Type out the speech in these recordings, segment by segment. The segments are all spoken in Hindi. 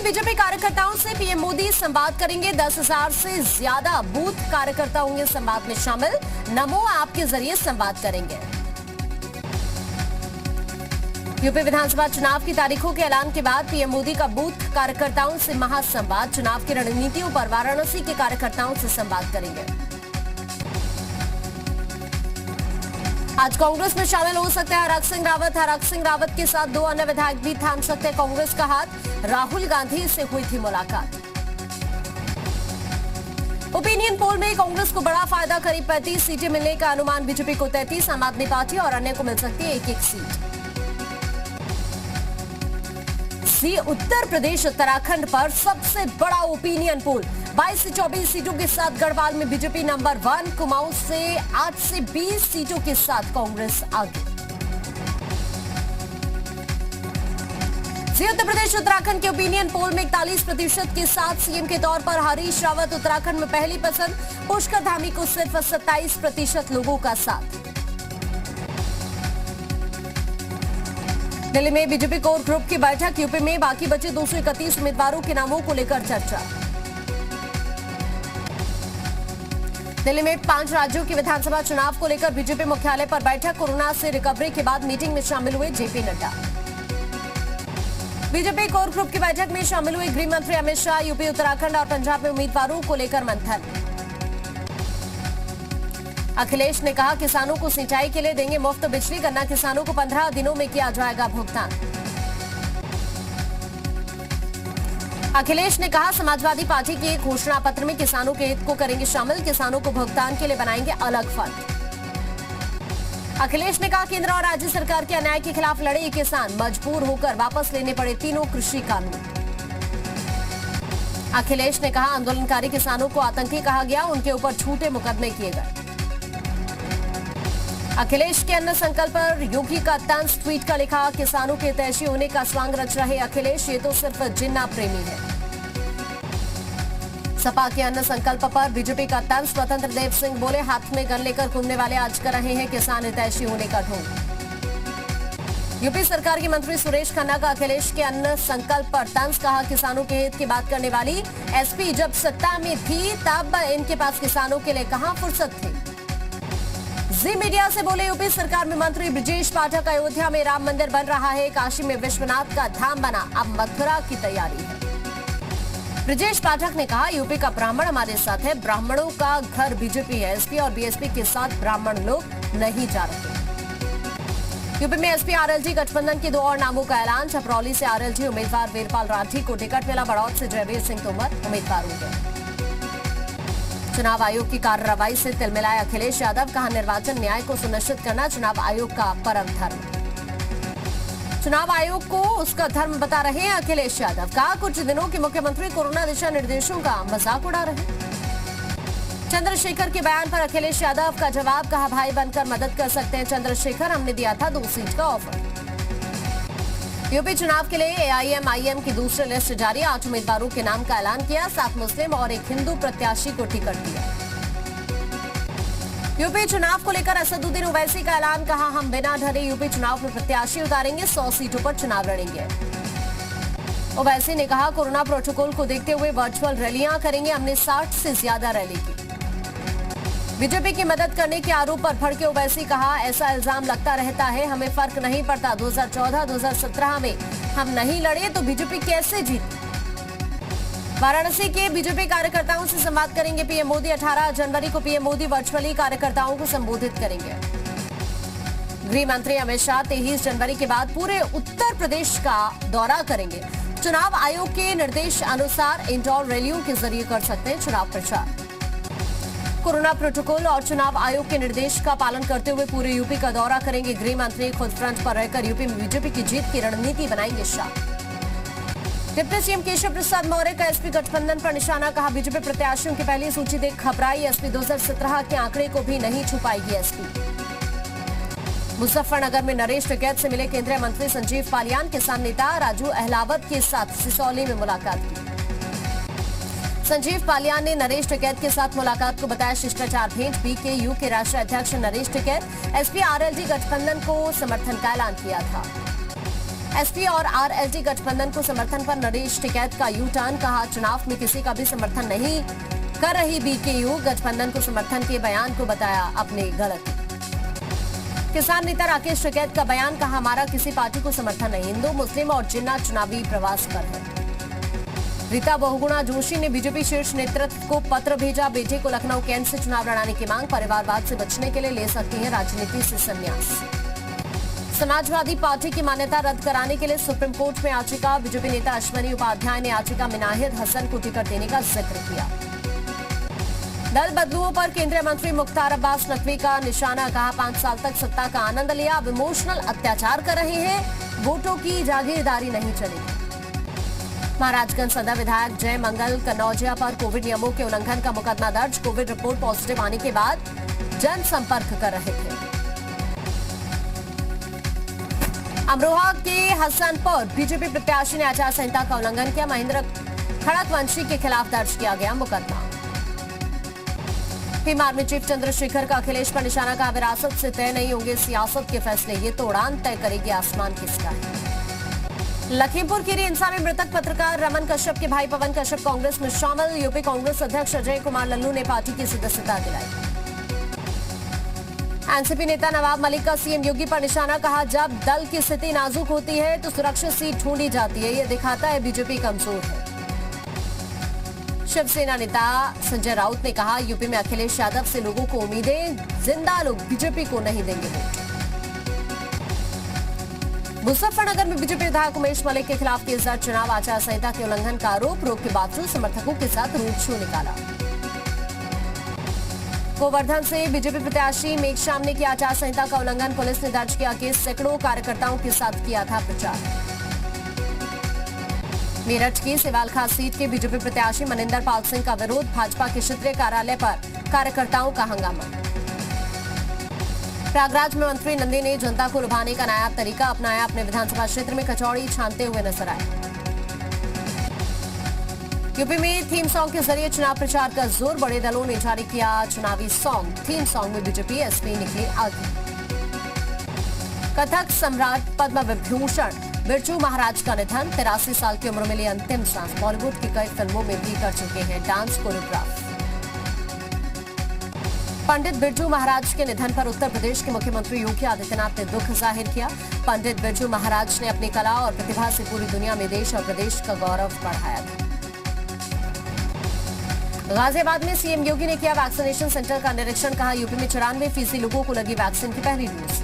में बीजेपी कार्यकर्ताओं से पीएम मोदी संवाद करेंगे। 10,000 से ज्यादा बूथ कार्यकर्ता होंगे संवाद में शामिल। नमो ऐप के जरिए संवाद करेंगे। यूपी विधानसभा चुनाव की तारीखों के ऐलान के बाद पीएम मोदी का बूथ कार्यकर्ताओं से महासंवाद। चुनाव की रणनीतियों पर वाराणसी के कार्यकर्ताओं से संवाद करेंगे। आज कांग्रेस में शामिल हो सकते हैं हरक सिंह रावत। हरक सिंह रावत के साथ 2 अन्य विधायक भी थाम सकते हैं कांग्रेस का हाथ। राहुल गांधी से हुई थी मुलाकात। ओपिनियन पोल में कांग्रेस को बड़ा फायदा, करीब 35 सीटें मिलने का अनुमान। बीजेपी को 33, आम आदमी पार्टी और अन्य को मिल सकती है 1-1 सीट। उत्तर प्रदेश उत्तराखंड पर सबसे बड़ा ओपिनियन पोल। 22 से 24 सीटों के साथ गढ़वाल में बीजेपी नंबर 1। कुमाऊं से 8 से 20 सीटों के साथ कांग्रेस आगे। उत्तर प्रदेश उत्तराखंड के ओपिनियन पोल में 41% के साथ सीएम के तौर पर हरीश रावत उत्तराखंड में पहली पसंद। पुष्कर धामी को सिर्फ 27% लोगों का साथ। दिल्ली में बीजेपी कोर ग्रुप की बैठक। यूपी में बाकी बचे 231 उम्मीदवारों के नामों को लेकर चर्चा। दिल्ली में 5 राज्यों की विधानसभा चुनाव को लेकर बीजेपी मुख्यालय पर बैठक। कोरोना से रिकवरी के बाद मीटिंग में शामिल हुए JP Nadda. BJP core group की बैठक में शामिल हुए गृह मंत्री अमित शाह। यूपी, उत्तराखंड और पंजाब में उम्मीदवारों को लेकर मंथन। अखिलेश ने कहा किसानों को सिंचाई के लिए देंगे मुफ्त बिजली। गन्ना किसानों को 15 दिनों में किया जाएगा भुगतान। अखिलेश ने कहा समाजवादी पार्टी के घोषणा पत्र में किसानों के हित को करेंगे शामिल। किसानों को भुगतान के लिए बनाएंगे अलग फंड। अखिलेश ने कहा केंद्र और राज्य सरकार के अन्याय के खिलाफ लड़े किसान। मजबूर होकर वापस लेने पड़े तीनों कृषि कानून। अखिलेश ने कहा आंदोलनकारी किसानों को आतंकी कहा गया, उनके ऊपर झूठे मुकदमे किए गए। अखिलेश के अन्न संकल्प पर योगी का तंज। ट्वीट का लिखा किसानों के हितैषी होने का स्वांग रच रहे अखिलेश, ये तो सिर्फ जिन्ना प्रेमी है। सपा के अन्न संकल्प पर बीजेपी का तंज। स्वतंत्र देव सिंह बोले हाथ में गन लेकर घूमने वाले आज कर रहे हैं किसान हितैषी होने का ढोंग। यूपी सरकार के मंत्री सुरेश खन्ना का अखिलेश के अन्न संकल्प पर तंज। कहा किसानों के हित की बात करने वाली एसपी जब सत्ता में थी तब इनके पास किसानों के लिए कहां फुर्सत थी। जी मीडिया से बोले यूपी सरकार में मंत्री ब्रजेश पाठक। अयोध्या में राम मंदिर बन रहा है, काशी में विश्वनाथ का धाम बना, अब मथुरा की तैयारी है। ब्रजेश पाठक ने कहा यूपी का ब्राह्मण हमारे साथ है, ब्राह्मणों का घर बीजेपी है। एसपी और बीएसपी के साथ ब्राह्मण लोग नहीं जा रहे। यूपी में एसपी आरएलडी गठबंधन के 2 और नामों का ऐलान। छपरौली से आरएलडी उम्मीदवार वीरपाल राठी को टिकट मिला। बड़ौद से जयवीर सिंह तोमर उम्मीदवार होंगे। चुनाव आयोग की कार्रवाई से तिलमिलाए अखिलेश यादव। कहा निर्वाचन न्याय को सुनिश्चित करना चुनाव आयोग का परम धर्म। चुनाव आयोग को उसका धर्म बता रहे हैं अखिलेश यादव। कहा कुछ दिनों के मुख्यमंत्री कोरोना दिशा निर्देशों का मजाक उड़ा रहे। चंद्रशेखर के बयान पर अखिलेश यादव का जवाब। कहा भाई बनकर मदद कर सकते हैं चंद्रशेखर, हमने दिया था 2 सीट का ऑफर। यूपी चुनाव के लिए एआईएमआईएम की दूसरी लिस्ट जारी। 8 उम्मीदवारों के नाम का ऐलान किया। 7 मुस्लिम और 1 हिंदू प्रत्याशी को टिकट दिया। यूपी चुनाव को लेकर असदुद्दीन ओवैसी का ऐलान। कहा हम बिना डरे यूपी चुनाव में प्रत्याशी उतारेंगे, 100 सीटों पर चुनाव लड़ेंगे। ओवैसी ने कहा कोरोना प्रोटोकॉल को देखते हुए वर्चुअल रैलियां करेंगे, हमने 60 से ज्यादा रैली की। बीजेपी की मदद करने के आरोप पर भड़के ओवैसी। कहा ऐसा इल्जाम लगता रहता है, हमें फर्क नहीं पड़ता। 2014-2017 में हम नहीं लड़े तो बीजेपी कैसे जीती। वाराणसी के बीजेपी कार्यकर्ताओं से संवाद करेंगे पीएम मोदी। 18 जनवरी को पीएम मोदी वर्चुअली कार्यकर्ताओं को संबोधित करेंगे। गृह मंत्री अमित शाह 23 जनवरी के बाद पूरे उत्तर प्रदेश का दौरा करेंगे। चुनाव आयोग के निर्देश अनुसार इंडोर रैलियों के जरिए कर सकते हैं चुनाव प्रचार। कोरोना प्रोटोकॉल और चुनाव आयोग के निर्देश का पालन करते हुए पूरे यूपी का दौरा करेंगे गृह मंत्री। खुद फ्रंट पर रहकर यूपी में बीजेपी की जीत की रणनीति बनाएंगे शाह। डिप्टी सीएम केशव प्रसाद मौर्य का एसपी गठबंधन पर निशाना। कहा बीजेपी प्रत्याशियों की पहली सूची देख घबराई। एसपी 2017 के आंकड़े को भी नहीं छुपाएगी एसपी। मुजफ्फरनगर में नरेश टिकैत से मिले केंद्रीय मंत्री संजीव बालियान। किसान नेता राजू अहलावत के साथ सिसौली में मुलाकात की। संजीव बालियान ने नरेश टिकैत के साथ मुलाकात को बताया शिष्टाचार भेंट। बीकेयू के राष्ट्रीय अध्यक्ष नरेश टिकैत एसपी आरएलडी गठबंधन को समर्थन का ऐलान किया था। एसपी और आरएलडी गठबंधन को समर्थन पर नरेश टिकैत का यू टर्न, कहा चुनाव में किसी का भी समर्थन नहीं कर रही बीकेयू, गठबंधन को समर्थन के बयान को बताया अपनी गलती। किसान नेता राकेश टिकैत का बयान, कहा हमारा किसी पार्टी को समर्थन नहीं, हिंदू मुस्लिम और जिन्ना चुनावी प्रवास पर है। रीता बहुगुणा जोशी ने बीजेपी शीर्ष नेतृत्व को पत्र भेजा, बेटे को लखनऊ कैंट से चुनाव लड़ाने की मांग, परिवारवाद से बचने के लिए ले सकती है राजनीति से संन्यास। समाजवादी पार्टी की मान्यता रद्द कराने के लिए सुप्रीम कोर्ट में याचिका, बीजेपी नेता अश्वनी उपाध्याय ने याचिका में नाहिद हसन को टिकट देने का जिक्र किया। दल बदलुओं पर केंद्रीय मंत्री मुख्तार अब्बास नकवी का निशाना, कहा 5 साल तक सत्ता का आनंद लिया, अब इमोशनल अत्याचार कर रहे हैं, वोटों की जागीरदारी नहीं चलेगी। महाराजगंज सदर विधायक जय मंगल कन्नौजिया पर कोविड नियमों के उल्लंघन का मुकदमा दर्ज, कोविड रिपोर्ट पॉजिटिव आने के बाद जनसंपर्क कर रहे थे। अमरोहा के हसनपुर बीजेपी प्रत्याशी ने आचार संहिता का उल्लंघन किया, महेंद्र खड़कवंशी के खिलाफ दर्ज किया गया मुकदमा। भीम आर्मी चीफ चंद्रशेखर का अखिलेश पर निशाना, का विरासत से तय नहीं होंगे सियासत के फैसले, ये तो उड़ान तय करेगी आसमान किसका है। लखीमपुर खीरी हिंसा में मृतक पत्रकार रमन कश्यप के भाई पवन कश्यप कांग्रेस में शामिल, यूपी कांग्रेस अध्यक्ष अजय कुमार लल्लू ने पार्टी की सदस्यता दिलाई। एनसीपी नेता नवाब मलिक का सीएम योगी पर निशाना, कहा जब दल की स्थिति नाजुक होती है तो सुरक्षित सीट ढूंढी जाती है, ये दिखाता है बीजेपी कमजोर है। शिवसेना नेता संजय राउत ने कहा यूपी में अखिलेश यादव से लोगों को उम्मीदें, जिंदा लोग बीजेपी को नहीं देंगे वोट। मुजफ्फरनगर में बीजेपी विधायक उमेश मलिक के खिलाफ केस दर्ज, चुनाव आचार संहिता के उल्लंघन का आरोप, रोक के बावजूद समर्थकों के साथ रोड शो निकाला। गोवर्धन से बीजेपी प्रत्याशी मेघश्याम ने किया आचार संहिता का उल्लंघन, पुलिस ने दर्ज किया केस, सैकड़ों कार्यकर्ताओं के साथ किया था प्रचार। मेरठ की सेवाल खास सीट के बीजेपी प्रत्याशी मनिंदर पाल सिंह का विरोध, भाजपा के क्षेत्रीय कार्यालय पर कार्यकर्ताओं का हंगामा। प्रयागराज में मंत्री नंदी ने जनता को लुभाने का नया तरीका अपनाया, अपने विधानसभा क्षेत्र में कचौड़ी छानते हुए नजर आए। यूपी में थीम सॉन्ग के जरिए चुनाव प्रचार का जोर, बड़े दलों ने जारी किया चुनावी सॉन्ग, थीम सॉन्ग में बीजेपी एसपी निकली आगे। कथक सम्राट पद्म विभूषण बिरजू महाराज का निधन, 83 साल की उम्र में ली अंतिम सांस, बॉलीवुड की कई फिल्मों में भी कर चुके हैं डांस कोरियोग्राफ। पंडित बिरजू महाराज के निधन पर उत्तर प्रदेश के मुख्यमंत्री योगी आदित्यनाथ ने दुख जाहिर किया। पंडित बिरजू महाराज ने अपनी कला और प्रतिभा से पूरी दुनिया में देश और प्रदेश का गौरव बढ़ाया था। गाजियाबाद में सीएम योगी ने किया वैक्सीनेशन सेंटर का निरीक्षण, कहा यूपी में 94% लोगों को लगी वैक्सीन की पहली डोज।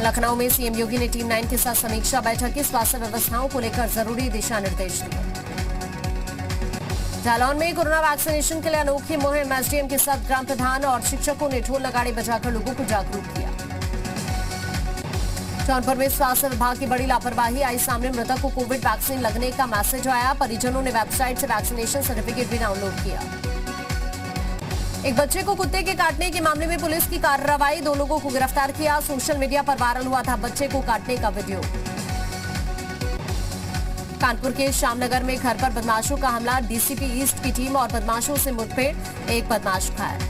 लखनऊ में सीएम योगी ने टीम 9 के साथ समीक्षा बैठक की, स्वास्थ्य व्यवस्थाओं को लेकर जरूरी दिशा निर्देश दिए। जालौन में कोरोना वैक्सीनेशन के लिए अनोखी मुहिम, एसडीएम के साथ ग्राम प्रधान और शिक्षकों ने ढोल नगाड़े बजाकर लोगों को जागरूक किया। जौनपुर में स्वास्थ्य विभाग की बड़ी लापरवाही आई सामने, मृतक को कोविड वैक्सीन लगने का मैसेज आया, परिजनों ने वेबसाइट से वैक्सीनेशन सर्टिफिकेट भी डाउनलोड किया। एक बच्चे को कुत्ते के काटने के मामले में पुलिस की कार्रवाई, 2 लोगों को गिरफ्तार किया, सोशल मीडिया पर वायरल हुआ था बच्चे को काटने का वीडियो। कानपुर के श्यामनगर में घर पर बदमाशों का हमला, डीसीपी ईस्ट की टीम और बदमाशों से मुठभेड़, एक बदमाश घायल।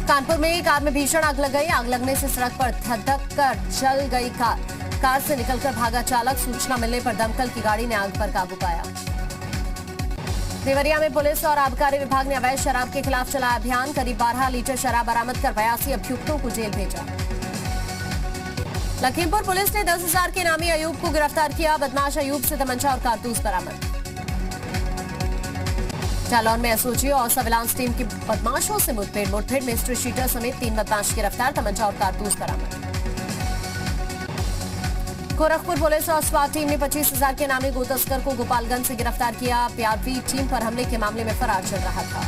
कानपुर में कार में भीषण आग लग गई, आग लगने से सड़क पर धधक कर जल गई कार से निकलकर भागा चालक, सूचना मिलने पर दमकल की गाड़ी ने आग पर काबू पाया। देवरिया में पुलिस और आबकारी विभाग ने अवैध शराब के खिलाफ चलाया अभियान, करीब 12 लीटर शराब बरामद कर 82 अभियुक्तों को जेल भेजा। लखीमपुर पुलिस ने 10,000 के इनामी अयूब को गिरफ्तार किया, बदमाश अयूब से तमंचा और कारतूस बरामद। जालौन में एसओजी और सर्विलांस टीम की बदमाशों से मुठभेड़ में स्ट्रीट शीटर समेत 3 बदमाश गिरफ्तार, तमंचा और कारतूस बरामद। गोरखपुर पुलिस और स्वाट टीम ने 25,000 के इनामी गो तस्कर को गोपालगंज से गिरफ्तार किया, पीआरपी टीम पर हमले के मामले में फरार चल रहा था।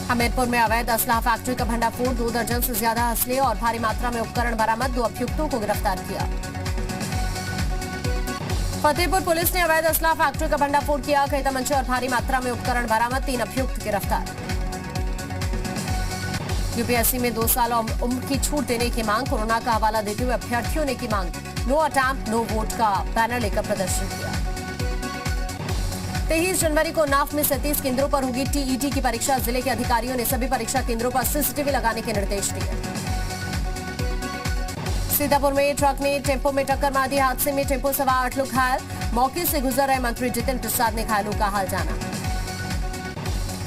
हमीरपुर में अवैध असलाह फैक्ट्री का भंडाफोड़, 2 दर्जन से ज्यादा असले और भारी मात्रा में उपकरण बरामद, 2 अभियुक्तों को गिरफ्तार किया। फतेहपुर पुलिस ने अवैध असलाह फैक्ट्री का भंडाफोड़ किया, कई तमंचे और भारी मात्रा में उपकरण बरामद, 3 अभियुक्त गिरफ्तार। यूपीएससी में 2 साल उम्र की छूट देने की मांग, कोरोना का हवाला देते हुए अभ्यर्थियों ने की मांग, नो अटैम्प्ट नो वोट का बैनर लेकर प्रदर्शन किया। 23 जनवरी को नाफ में 37 केंद्रों पर होगी टीईटी की परीक्षा। जिले के अधिकारियों ने सभी परीक्षा केंद्रों पर सीसीटीवी लगाने के निर्देश दिए। सीतापुर में ट्रक ने टेम्पो में टक्कर मार दी। हादसे में टेम्पो सवार 8 लोग घायल। मौके से गुजर रहे मंत्री जितिन प्रसाद ने घायलों का हाल जाना।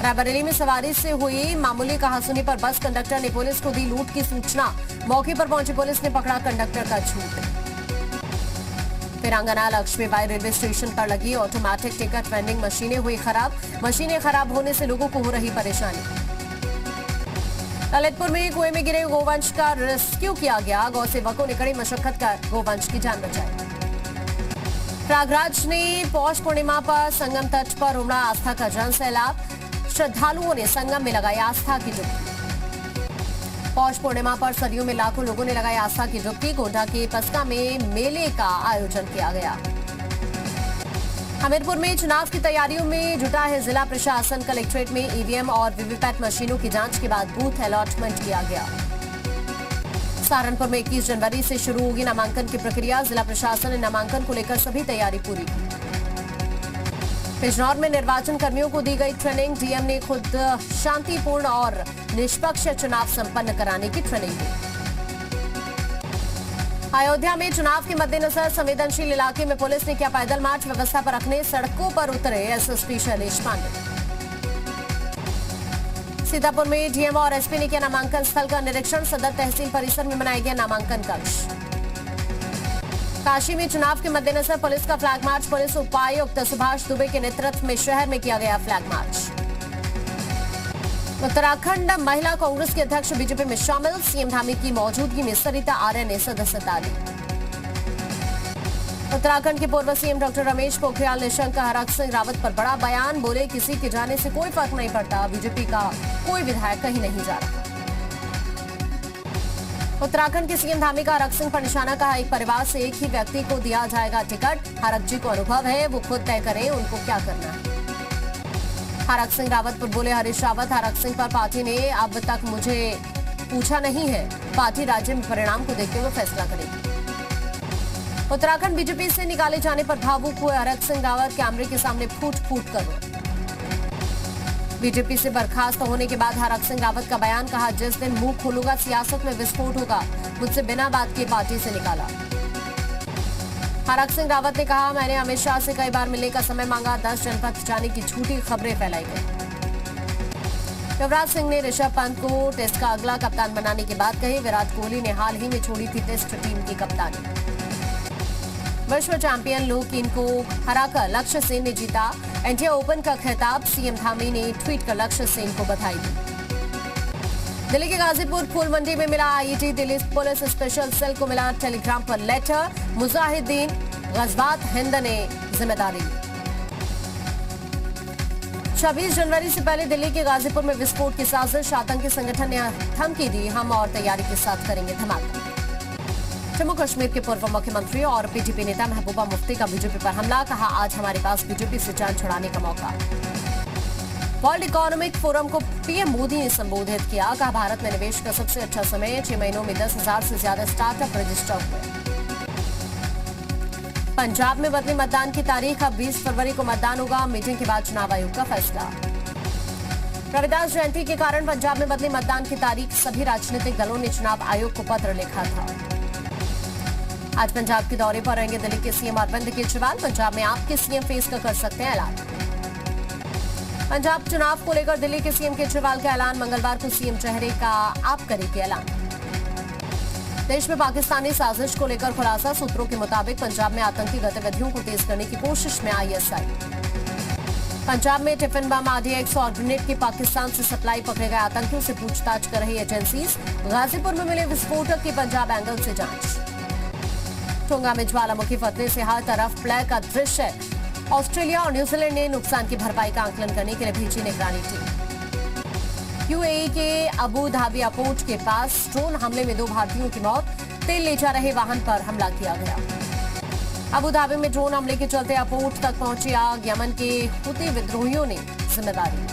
रायबरेली में सवारी से हुई मामूली कहासुनी पर बस कंडक्टर ने पुलिस को दी लूट की सूचना। मौके पर पहुंची पुलिस ने पकड़ा कंडक्टर का झूठ। तेलंगाना लक्ष्मीबाई रेलवे स्टेशन पर लगी ऑटोमेटिक टिकट वेंडिंग मशीनें हुई खराब। मशीनें खराब होने से लोगों को हो रही परेशानी। ललितपुर में कुएं में गिरे गोवंश का रेस्क्यू किया गया। गौ सेवकों ने कड़ी मशक्कत कर गोवंश की जान बचाई। प्रयागराज ने पौष पूर्णिमा पर संगम तट पर उमड़ा आस्था का जन सैलाब। श्रद्धालुओं ने संगम में लगाई आस्था की डुबकी। पौष पूर्णिमा पर सरयू में लाखों लोगों ने लगाई आस्था की डुबकी। गोंडा के पस्का में मेले का आयोजन किया गया। हमीरपुर में चुनाव की तैयारियों में जुटा है जिला प्रशासन। कलेक्ट्रेट में ईवीएम और वीवीपैट मशीनों की जांच के बाद बूथ अलॉटमेंट किया गया। सहारनपुर में 21 जनवरी से शुरू होगी नामांकन की प्रक्रिया। जिला प्रशासन ने नामांकन को लेकर सभी तैयारी पूरी की। बिजनौर में निर्वाचन कर्मियों को दी गई ट्रेनिंग। डीएम ने खुद शांतिपूर्ण और निष्पक्ष चुनाव संपन्न कराने की ट्रेनिंग दी। अयोध्या में चुनाव के मद्देनजर संवेदनशील इलाके में पुलिस ने किया पैदल मार्च। व्यवस्था पर रखने सड़कों पर उतरे एसएसपी शैलेश पांडे। सीतापुर में डीएम और एसपी ने किया नामांकन स्थल का निरीक्षण। सदर तहसील परिसर में बनाया गया नामांकन कक्ष। काशी में चुनाव के मद्देनजर पुलिस का फ्लैग मार्च। पुलिस उपायुक्त सुभाष दुबे के नेतृत्व में शहर में किया गया फ्लैग मार्च। उत्तराखंड महिला कांग्रेस के अध्यक्ष बीजेपी में शामिल। सीएम धामी की मौजूदगी में सरिता आर्य ने सदस्यता ली। उत्तराखंड के पूर्व सीएम डॉक्टर रमेश पोखरियाल निशंक का हरक सिंह रावत पर बड़ा बयान। बोले किसी के जाने से कोई फर्क नहीं पड़ता। बीजेपी का कोई विधायक कहीं नहीं जा रहा। उत्तराखंड के सीएम धामी का हरक सिंह पर निशाना। कहा एक परिवार से एक ही व्यक्ति को दिया जाएगा टिकट। हरक जी को अनुभव है, वो खुद तय करें उनको क्या करना है। हरक सिंह रावत पर बोले हरीश रावत। हरक सिंह पर पार्टी ने अब तक मुझे पूछा नहीं है। पार्टी राज्य में परिणाम को देखते हुए फैसला करेगी। उत्तराखंड बीजेपी से निकाले जाने पर भावुक हुए हरक सिंह रावत। कैमरे के सामने फूट फूट कर रोए। बीजेपी से बर्खास्त होने के बाद हरक सिंह रावत का बयान। कहा जिस दिन मुंह खोलूंगा सियासत में विस्फोट होगा। मुझसे बिना बात किए पार्टी से निकाला। हरक सिंह रावत ने कहा मैंने अमित शाह से कई बार मिलने का समय मांगा। 10 जनपद जाने की झूठी खबरें फैलाई गई। युवराज सिंह ने ऋषभ पंत को टेस्ट का अगला कप्तान बनाने की बात कही। विराट कोहली ने हाल ही में छोड़ी थी टेस्ट टीम की कप्तानी। विश्व चैंपियन लू कीन को हराकर लक्ष्य सेन ने जीता इंडिया ओपन का खिताब। सीएम धामी ने ट्वीट कर लक्ष्य सेन को बधाई दी। दिल्ली के गाजीपुर फूल मंडी में मिला IED. Delhi police special cell को मिला टेलीग्राम पर लेटर। मुजाहिदीन गजवात हिंद ने जिम्मेदारी ली। 26 जनवरी से पहले दिल्ली के गाजीपुर में विस्फोट की साजिश। आतंकी संगठन ने धमकी दी हम और तैयारी के साथ करेंगे धमाका। जम्मू कश्मीर के पूर्व मुख्यमंत्री और पीडीपी नेता महबूबा मुफ्ती का बीजेपी पर हमला। कहा आज हमारे पास बीजेपी से जान छुड़ाने का मौका। वर्ल्ड इकोनॉमिक फोरम को पीएम मोदी ने संबोधित किया। कहा भारत में निवेश का सबसे अच्छा समय। 6 महीनों में 10,000 से ज्यादा स्टार्टअप रजिस्टर हुए। पंजाब में बदली मतदान की तारीख। अब 20 फरवरी को मतदान होगा। मीटिंग के बाद चुनाव आयोग का फैसला। रविदास जयंती के कारण पंजाब में बदली मतदान की तारीख। सभी राजनीतिक दलों ने चुनाव आयोग को पत्र लिखा था। आज पंजाब के दौरे पर रहेंगे दिल्ली के सीएम अरविंद केजरीवाल। पंजाब में आपके सीएम फेस का कर सकते हैं ऐलान। पंजाब चुनाव को लेकर दिल्ली के सीएम केजरीवाल का ऐलान। मंगलवार को सीएम चेहरे का आप करेंगे ऐलान। देश में पाकिस्तानी साजिश को लेकर खुलासा। सूत्रों के मुताबिक पंजाब में आतंकी गतिविधियों को तेज करने की कोशिश में आईएसआई। पंजाब में टिफिन बम आरडीएक्स और ग्रेनेड की पाकिस्तान से सप्लाई पकड़े गए आतंकियों से पूछताछ कर रही एजेंसीज। गाजीपुर में मिले विस्फोटक की पंजाब एंगल से जांच। टोंगा में ज्वालामुखी फटने से हर तरफ प्लेग का दृश्य। ऑस्ट्रेलिया और न्यूजीलैंड ने नुकसान की भरपाई का आकलन करने के लिए भेजी निगरानी टीम। यूएई के अबू धाबी एयरपोर्ट के पास ड्रोन हमले में 2 भारतीयों की मौत। तेल ले जा रहे वाहन पर हमला किया गया। अबू धाबी में ड्रोन हमले के चलते एयरपोर्ट तक पहुंची आग। यमन के हुती विद्रोहियों ने जिम्मेदारी।